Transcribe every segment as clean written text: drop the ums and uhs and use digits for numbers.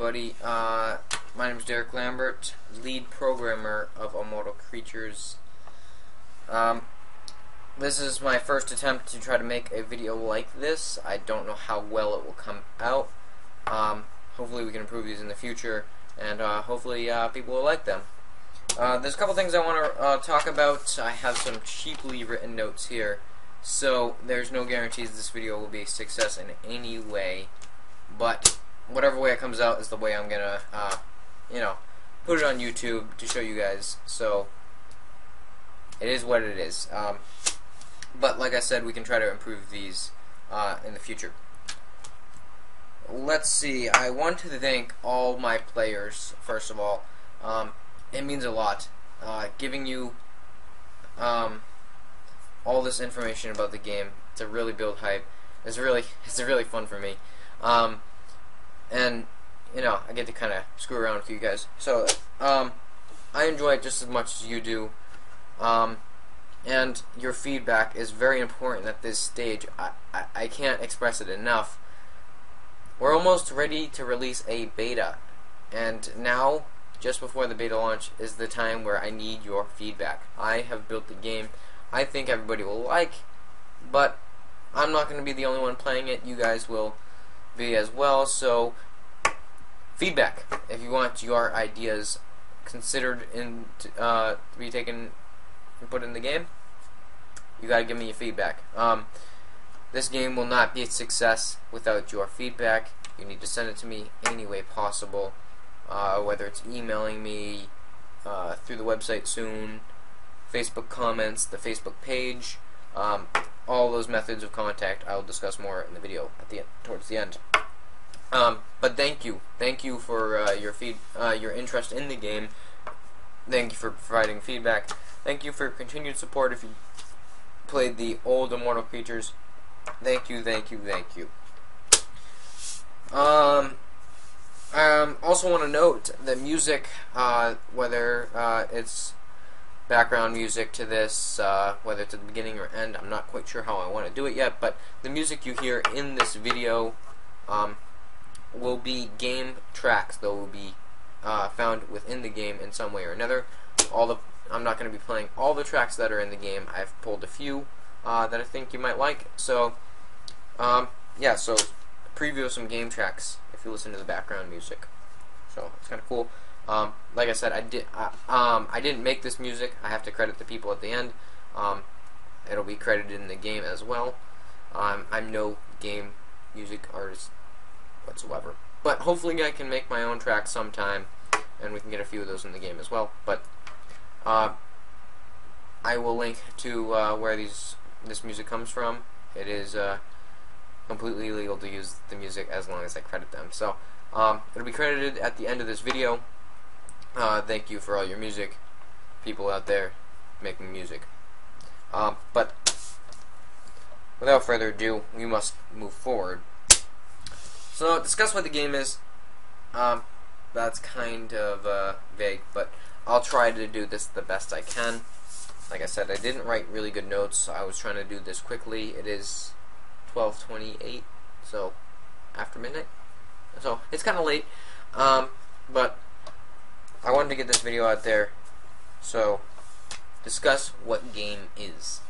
everybody. My name is Derek Lambert, lead programmer of Immortal Creatures. This is my first attempt to try to make a video like this. I don't know how well it will come out. Hopefully we can improve these in the future, and hopefully people will like them. There's a couple things I want to talk about. I have some cheaply written notes here, so there's no guarantees this video will be a success in any way, but whatever way it comes out is the way I'm gonna, put it on YouTube to show you guys. So it is what it is. But like I said, we can try to improve these in the future. Let's see. I want to thank all my players. First of all, it means a lot. Giving you all this information about the game to really build hype is really fun for me. And I get to kind of screw around with you guys. So I enjoy it just as much as you do. And your feedback is very important at this stage. I can't express it enough. We're almost ready to release a beta, and now, just before the beta launch, is the time where I need your feedback. I have built the game I think everybody will like, but I'm not going to be the only one playing it. You guys will be as well, so feedback. If you want your ideas considered to be taken and put in the game, you gotta give me your feedback. This game will not be a success without your feedback. You need to send it to me any way possible, whether it's emailing me, through the website soon, Facebook comments, the Facebook page, all those methods of contact I will discuss more in the video towards the end. But thank you for your interest in the game. Thank you for providing feedback. Thank you for continued support if you played the old Immortal Creatures. Thank you. Also want to note that music, whether it's background music to this, whether it's at the beginning or end, I'm not quite sure how I want to do it yet, but the music you hear in this video will be game tracks that will be found within the game in some way or another. I'm not going to be playing all the tracks that are in the game. I've pulled a few that I think you might like. So, yeah. So, preview of some game tracks if you listen to the background music. So it's kind of cool. Like I said, I didn't make this music. I have to credit the people at the end. It'll be credited in the game as well. I'm no game music artist whatsoever, but hopefully I can make my own tracks sometime, and we can get a few of those in the game as well. But I will link to where this music comes from. It is completely legal to use the music as long as I credit them. So it'll be credited at the end of this video. Thank you for all your music, people out there making music. But without further ado, we must move forward. So discuss what the game is. That's kind of vague, but I'll try to do this the best I can. Like I said, I didn't write really good notes, so I was trying to do this quickly. It is 12:28, so after midnight. So it's kind of late, but I wanted to get this video out there. So discuss what game is.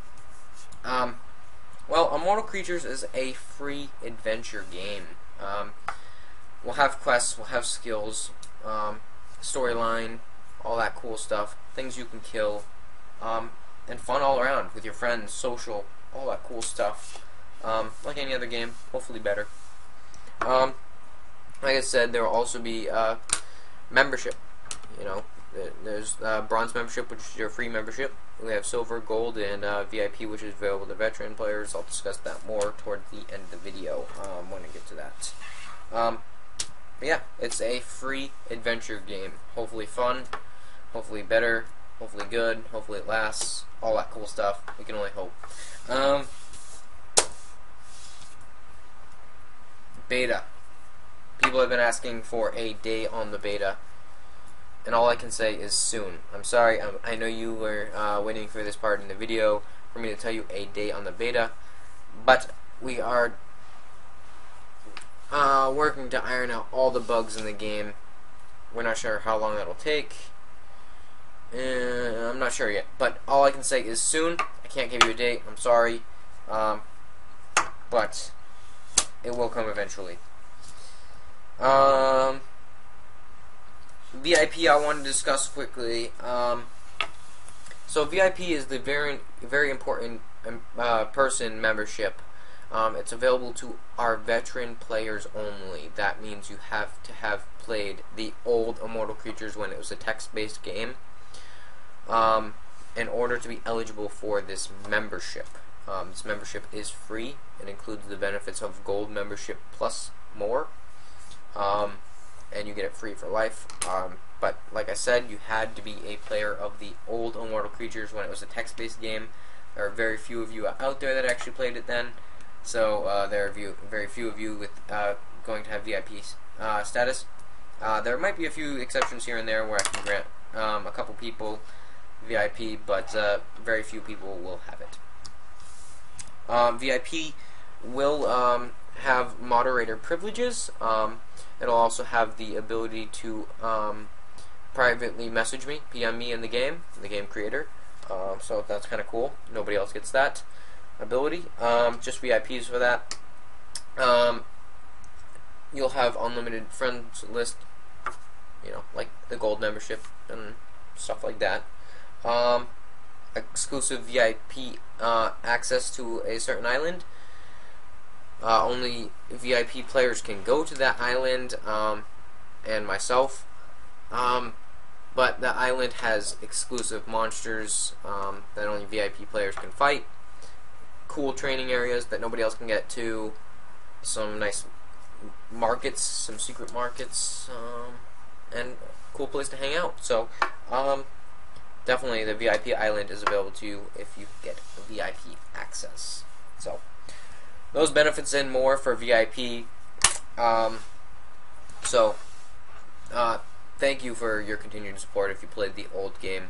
Well, Immortal Creatures is a free adventure game. We'll have quests, we'll have skills, storyline, all that cool stuff, things you can kill, and fun all around with your friends, social, all that cool stuff. Like any other game, hopefully better. Like I said, there will also be membership. There's bronze membership, which is your free membership. We have silver, gold, and VIP, which is available to veteran players. I'll discuss that more toward the end of the video when I get to that. But yeah, it's a free adventure game. Hopefully fun, hopefully better, hopefully good, hopefully it lasts, all that cool stuff. We can only hope. Beta. People have been asking for a day on the beta, and all I can say is soon. I'm sorry, I know you were waiting for this part in the video for me to tell you a day on the beta, but we are working to iron out all the bugs in the game. We're not sure how long that'll take. I'm not sure yet, but all I can say is soon. I can't give you a date. I'm sorry, but it will come eventually. VIP I want to discuss quickly. So VIP is the very important person membership. It's available to our veteran players only. That means you have to have played the old Immortal Creatures when it was a text-based game in order to be eligible for this membership. This membership is free. It includes the benefits of gold membership plus more, and you get it free for life. But like I said, you had to be a player of the old Immortal Creatures when it was a text-based game. There are very few of you out there that actually played it then, so there are very few of you with going to have VIP status. There might be a few exceptions here and there where I can grant a couple people VIP, but very few people will have it. VIP will have moderator privileges. It'll also have the ability to privately message me, PM me in the game creator. So that's kind of cool. Nobody else gets that ability. Just VIPs for that. You'll have unlimited friends list, like the gold membership and stuff like that. Exclusive VIP access to a certain island. Only VIP players can go to that island, and myself. But the island has exclusive monsters that only VIP players can fight. Cool training areas that nobody else can get to. Some nice markets, some secret markets, and a cool place to hang out. So, definitely the VIP island is available to you if you get VIP access. So, those benefits and more for VIP. Thank you for your continued support if you played the old game.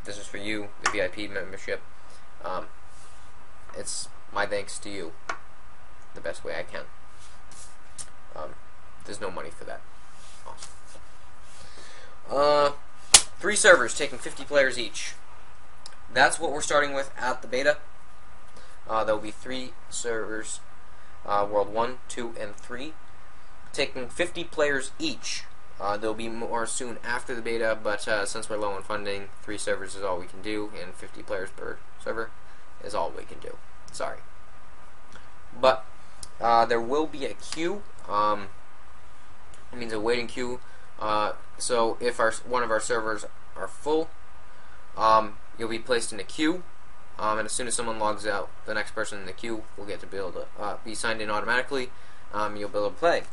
This is for you, the VIP membership. It's my thanks to you the best way I can. There's no money for that. Awesome. 3 servers taking 50 players each. That's what we're starting with at the beta. There will be 3 servers, World 1, 2, and 3, taking 50 players each. There'll be more soon after the beta, but since we're low on funding, 3 servers is all we can do, and 50 players per server is all we can do. Sorry. But there will be a queue. It means a waiting queue. So if one of our servers are full, you'll be placed in a queue. And as soon as someone logs out, the next person in the queue will get to be able to be signed in automatically. You'll be able to play.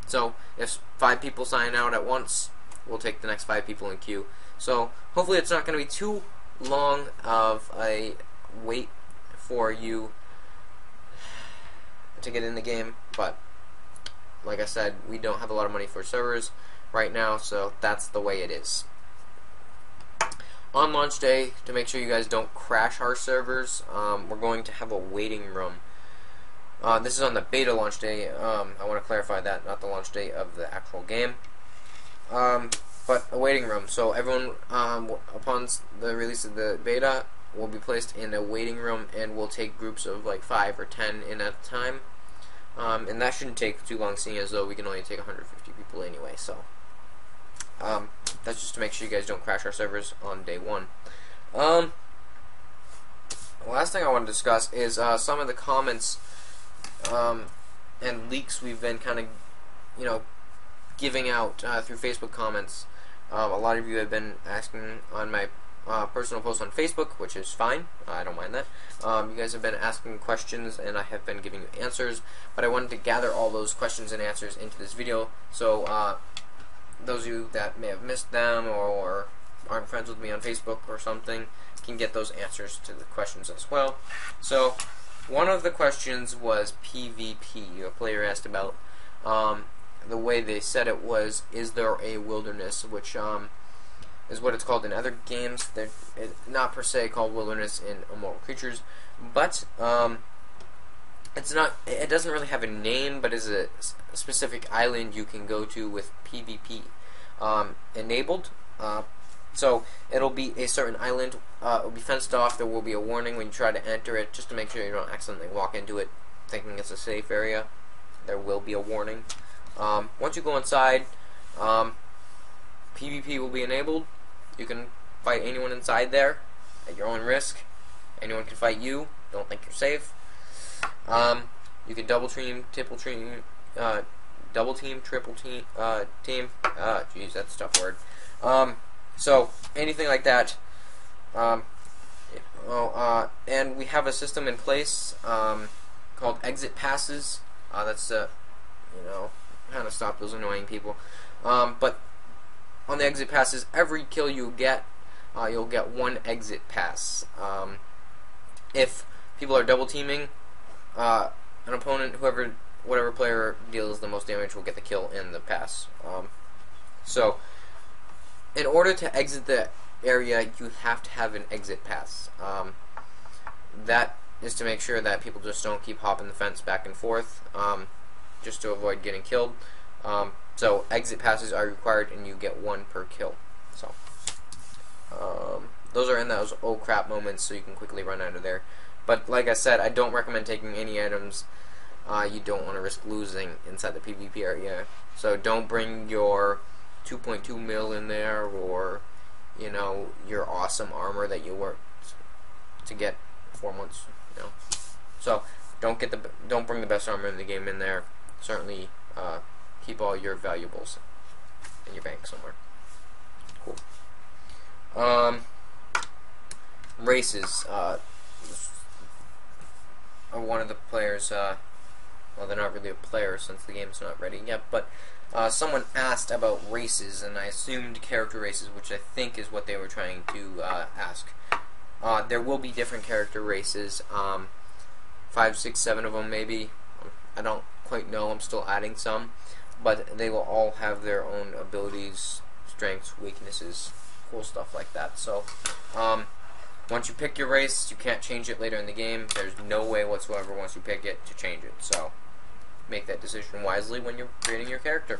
So if 5 people sign out at once, we'll take the next 5 people in queue. So hopefully it's not going to be too long of a wait for you to get in the game. But like I said, we don't have a lot of money for servers right now, so that's the way it is. On launch day, to make sure you guys don't crash our servers, we're going to have a waiting room. This is on the beta launch day. I want to clarify that, not the launch day of the actual game. But a waiting room. So everyone, upon the release of the beta, will be placed in a waiting room, and we'll take groups of like 5 or 10 in at a time. And that shouldn't take too long, seeing as though we can only take 150 people anyway. So that's just to make sure you guys don't crash our servers on day 1. The last thing I want to discuss is some of the comments and leaks we've been kind of, giving out through Facebook comments. A lot of you have been asking on my personal post on Facebook, which is fine. I don't mind that. You guys have been asking questions, and I have been giving you answers. But I wanted to gather all those questions and answers into this video, so those of you that may have missed them or aren't friends with me on Facebook or something can get those answers to the questions as well. So one of the questions was PvP. A player asked about the way they said it was, is there a wilderness, which is what it's called in other games. It's not per se called wilderness in Immortal Creatures, but it's not. It doesn't really have a name, but is a specific island you can go to with PvP enabled. So it'll be a certain island. It'll be fenced off. There will be a warning when you try to enter it, just to make sure you don't accidentally walk into it thinking it's a safe area. There will be a warning. Once you go inside, PvP will be enabled. You can fight anyone inside there at your own risk. Anyone can fight you. Don't think you're safe. You can double team, triple team, double team, triple team, jeez, that's a tough word. So anything like that. And we have a system in place called exit passes. That's kind of stop those annoying people. But on the exit passes, every kill you get, you'll get one exit pass. If people are double teaming, an opponent, whatever player deals the most damage will get the kill and the pass. So, in order to exit the area, you have to have an exit pass. That is to make sure that people just don't keep hopping the fence back and forth, just to avoid getting killed. So exit passes are required, and you get one per kill. So those are in those oh crap moments, so you can quickly run out of there. But like I said, I don't recommend taking any items you don't want to risk losing inside the PvP area. So don't bring your 2.2 mil in there, or your awesome armor that you worked to get 4 months. So don't bring the best armor in the game in there. Certainly keep all your valuables in your bank somewhere. Cool. Races. One of the players, well, they're not really a player since the game's not ready yet, but someone asked about races, and I assumed character races, which I think is what they were trying to ask. There will be different character races, 5, 6, 7 of them maybe. I don't quite know, I'm still adding some, but they will all have their own abilities, strengths, weaknesses, cool stuff like that. So once you pick your race, you can't change it later in the game. There's no way whatsoever once you pick it to change it. So make that decision wisely when you're creating your character.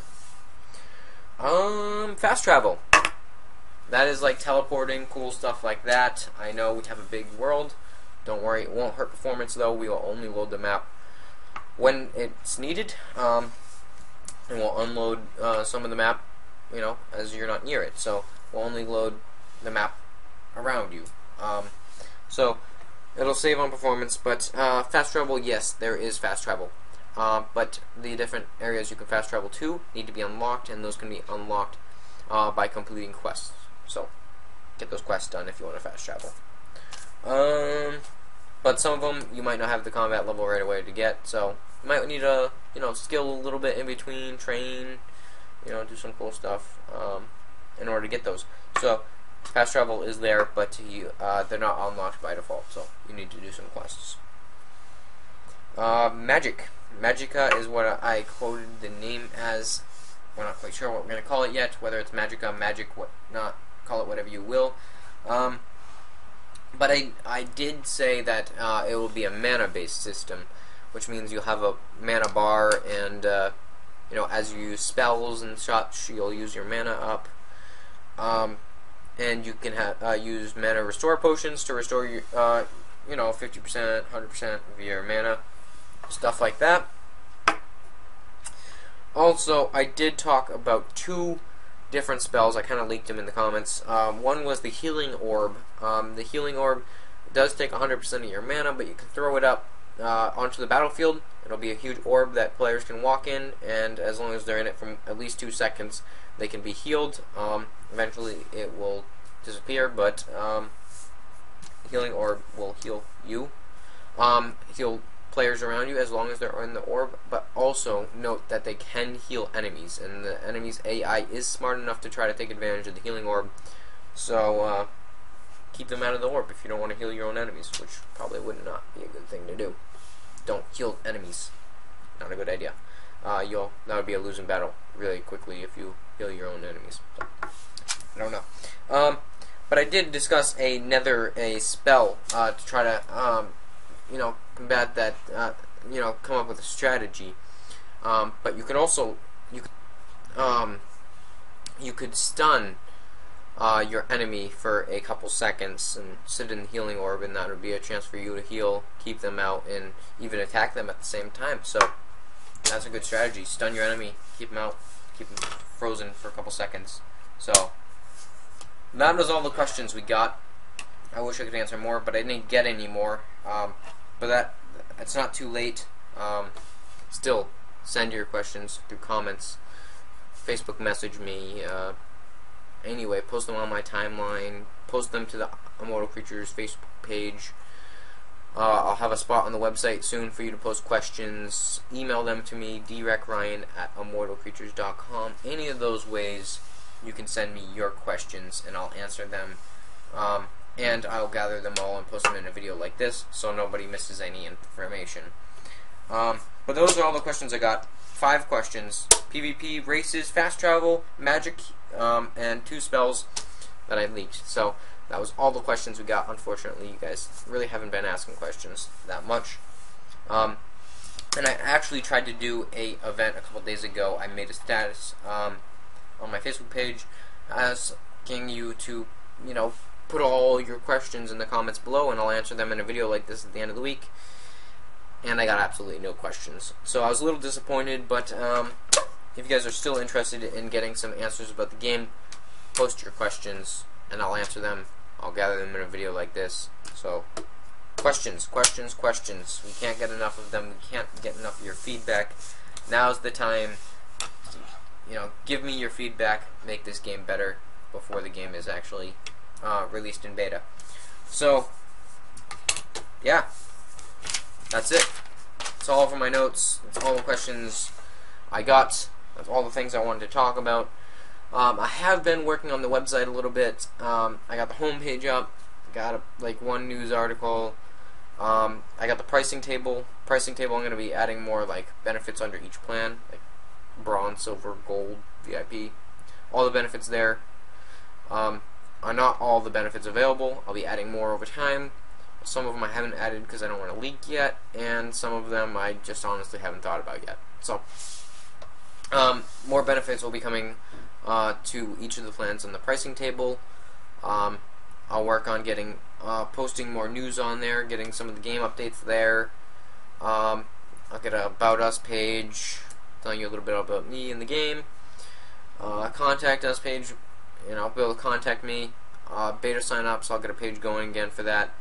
Fast travel. That is like teleporting, cool stuff like that. I know we have a big world. Don't worry, it won't hurt performance though. We will only load the map when it's needed, and we'll unload some of the map, as you're not near it. So we'll only load the map around you. So it'll save on performance, but fast travel, yes, there is fast travel. But the different areas you can fast travel to need to be unlocked, and those can be unlocked by completing quests. So get those quests done if you want to fast travel. But some of them you might not have the combat level right away to get, so you might need to skill a little bit in between, train, do some cool stuff in order to get those. So fast travel is there, but they're not unlocked by default, so you need to do some quests. Magica is what I quoted the name as. We're not quite sure what we're going to call it yet, whether it's Magica, Magic, what not, call it whatever you will. But I did say that it will be a mana-based system, which means you'll have a mana bar, and as you use spells and such, you'll use your mana up. And you can use mana restore potions to restore your 50%, 100% of your mana, stuff like that. Also, I did talk about 2 different spells. I kind of leaked them in the comments. One was the Healing Orb. The Healing Orb does take 100% of your mana, but you can throw it up onto the battlefield. It'll be a huge orb that players can walk in, and as long as they're in it for at least 2 seconds, they can be healed. Eventually, it will disappear, but Healing Orb will heal you. Heal players around you as long as they're in the orb, but also note that they can heal enemies, and the enemy's AI is smart enough to try to take advantage of the Healing Orb, so keep them out of the orb if you don't want to heal your own enemies, which probably would not be a good thing to do. Don't heal enemies. Not a good idea. That would be a losing battle really quickly if you heal your own enemies. So, I don't know. But I did discuss a spell to try to combat that come up with a strategy. But you could also you could stun your enemy for a couple seconds and sit in the healing orb, and that would be a chance for you to heal, keep them out, and even attack them at the same time. So that's a good strategy. Stun your enemy, keep them out, keep them frozen for a couple seconds. So that was all the questions we got. I wish I could answer more, but I didn't get any more. But it's not too late. Still, send your questions through comments, Facebook message me. Anyway, post them on my timeline. Post them to the Immortal Creatures Facebook page. I'll have a spot on the website soon for you to post questions. Email them to me, drryan@immortalcreatures.com. Any of those ways you can send me your questions and I'll answer them. And I'll gather them all and post them in a video like this so nobody misses any information. But those are all the questions I got. 5 questions. PvP, races, fast travel, magic, and 2 spells that I leaked. So that was all the questions we got. Unfortunately, you guys really haven't been asking questions that much. And I actually tried to do a event a couple days ago. I made a status on my Facebook page asking you to, put all your questions in the comments below, and I'll answer them in a video like this at the end of the week. And I got absolutely no questions. So I was a little disappointed, but if you guys are still interested in getting some answers about the game, post your questions, and I'll answer them. I'll gather them in a video like this. So, questions, questions, questions. We can't get enough of them. We can't get enough of your feedback. Now's the time. Give me your feedback. Make this game better before the game is actually released in beta. So, yeah. That's it. That's all for my notes. That's all the questions I got. That's all the things I wanted to talk about. I have been working on the website a little bit. I got the homepage up. Got one news article. I got the pricing table. I'm going to be adding more benefits under each plan, like bronze, silver, gold, VIP. All the benefits there. Are not all the benefits available. I'll be adding more over time. Some of them I haven't added because I don't want to leak yet, and some of them I just honestly haven't thought about yet. So, more benefits will be coming to each of the plans on the pricing table. I'll work on getting posting more news on there, getting some of the game updates there. I'll get a About Us page, telling you a little bit about me and the game. Contact Us page, I'll be able to contact me. Beta sign-ups, I'll get a page going again for that.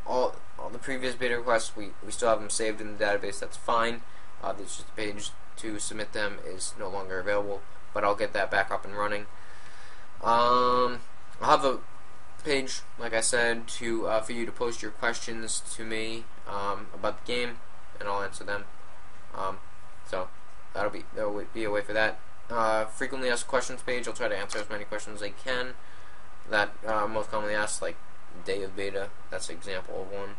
All the previous beta requests, we still have them saved in the database. That's fine. There's just a page to submit them is no longer available, but I'll get that back up and running. I'll have a page, like I said, for you to post your questions to me about the game, and I'll answer them. So there will be a way for that. Frequently asked questions page. I'll try to answer as many questions as I can that most commonly asked, like day of beta. That's an example of one.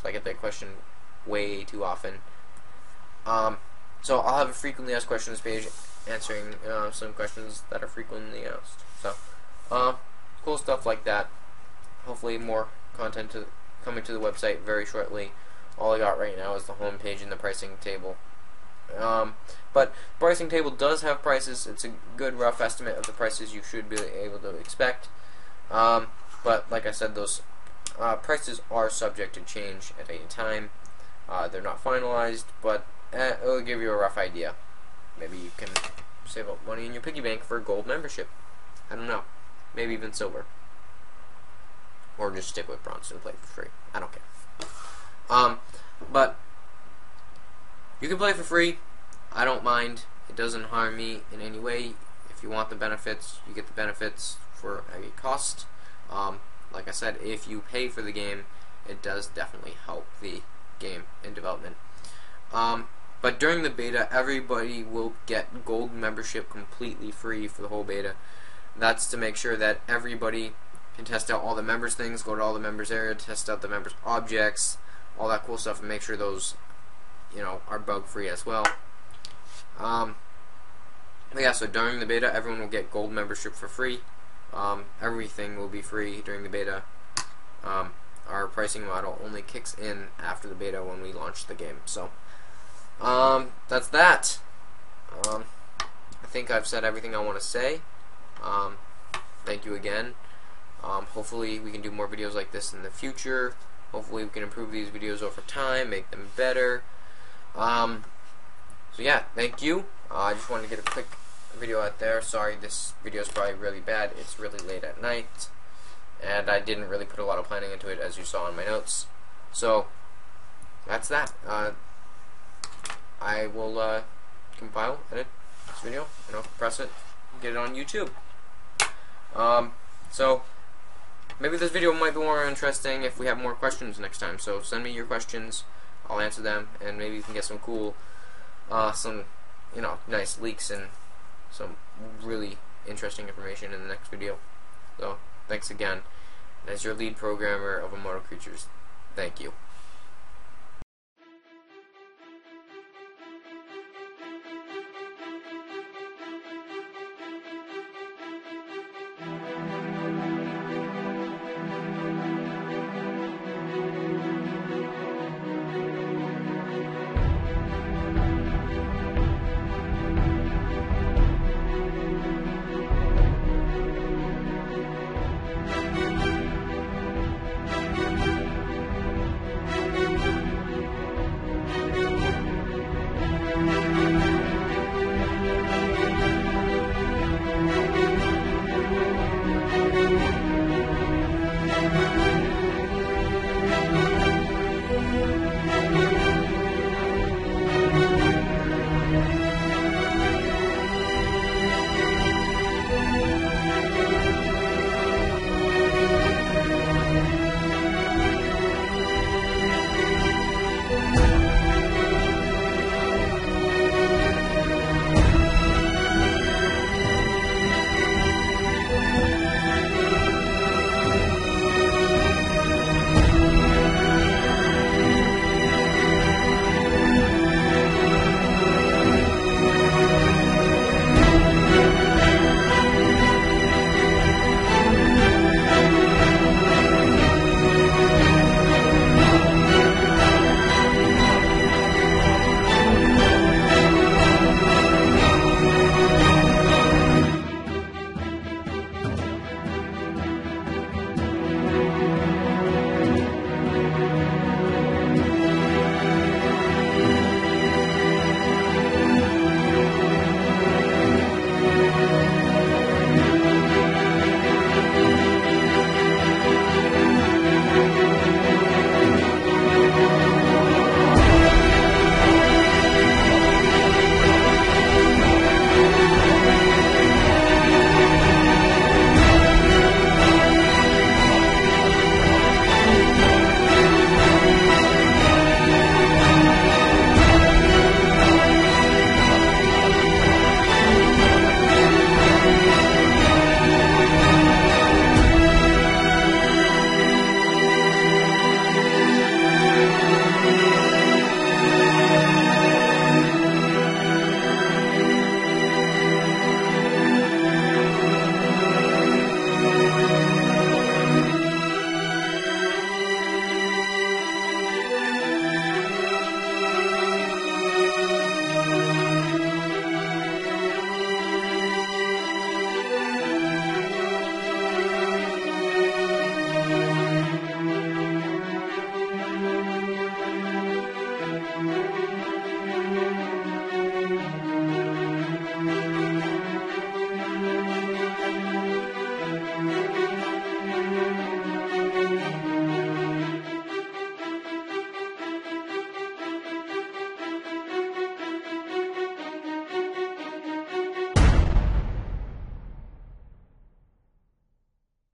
So I get that question way too often. So I'll have a frequently asked questions page answering some questions that are frequently asked. So cool stuff like that. Hopefully more content coming to the website very shortly. All I got right now is the home page and the pricing table. But pricing table does have prices. It's a good rough estimate of the prices you should be able to expect. But like I said, those prices are subject to change at any time. They're not finalized, but it'll give you a rough idea. Maybe you can save up money in your piggy bank for a gold membership. I don't know. Maybe even silver. Or just stick with bronze and play for free. I don't care. But you can play for free. I don't mind. It doesn't harm me in any way. If you want the benefits, you get the benefits for a cost. Like I said, if you pay for the game, it does definitely help the game in development. But during the beta, everybody will get gold membership completely free for the whole beta. That's to make sure that everybody can test out all the members things, go to all the members area, test out the members objects, all that cool stuff, and make sure those are bug free as well. But yeah, so during the beta, everyone will get gold membership for free. Everything will be free during the beta. Our pricing model only kicks in after the beta when we launch the game. So That's that. I think I've said everything I want to say. Thank you again. Hopefully we can do more videos like this in the future. Hopefully we can improve these videos over time, make them better. So yeah, thank you. I just wanted to get a quick video out there. Sorry, this video is probably really bad. It's really late at night, and I didn't really put a lot of planning into it, as you saw in my notes. So that's that. I will compile, edit this video, press it, get it on YouTube. So maybe this video might be more interesting if we have more questions next time. So send me your questions, I'll answer them, and maybe you can get some cool, some nice leaks and some really interesting information in the next video. So thanks again. As your lead programmer of Immortal Creatures, thank you.